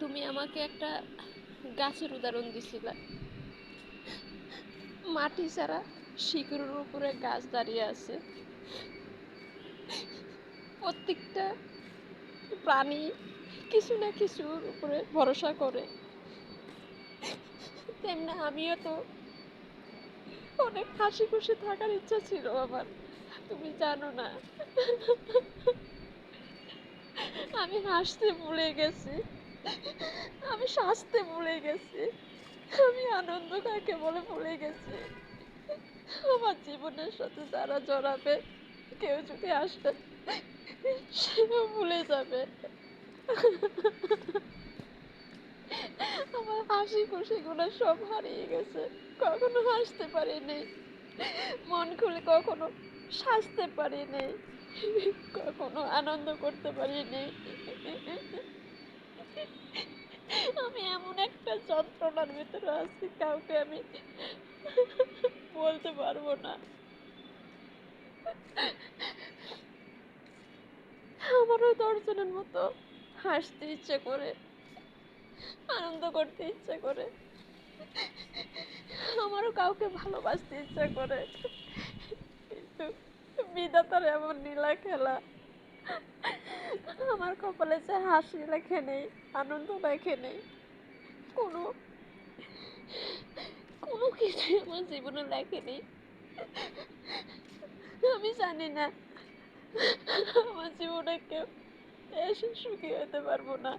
তুমি আমাকে একটা গাছের উদাহরণ দিছিলা। মাটি ছাড়া শিকড়ের উপরে গাছ দাঁড়িয়ে আছে। প্রত্যেকটা প্রাণী কিছু না কিছুর উপরে ভরসা করে। তেমনি আমিও তো অনেক হাসি খুশি থাকার ইচ্ছা ছিল আমার। তুমি জানো না, আমি হাসতে ভুলে গেছি, আমি সাজতে ভুলে গেছি, আমি আনন্দ কাকে বলে ভুলে গেছি। আমার জীবনের সাথে যারা জড়াবে, কেউ যদি আসে সেও ভুলে যাবে। আমার হাসি খুশিগুলো সব হারিয়ে গেছে। কখনো হাসতে পারিনি, মন খুলে কখনো সাজতে পারিনি, কখনো আনন্দ করতে পারিনি। আমি এমন একটা যন্ত্রণার ভিতরে আছি, কাউকে আমি বলতে পারবো না। আমারও দর্শনের মতো হাসতে ইচ্ছে করে, আনন্দ করতে ইচ্ছে করে, আমারও কাউকে ভালোবাসতে ইচ্ছে করে, কিন্তু বিধাতার এমন নীলা খেলা। আমার কপালে যে হাসি লেখে নেই, আনন্দ লেখে নেই, কোনো কোনো কিছুই আমার জীবনে লেখে নেই। আমি জানি না আমার জীবনে কেউ এসে সুখী হতে পারবো না।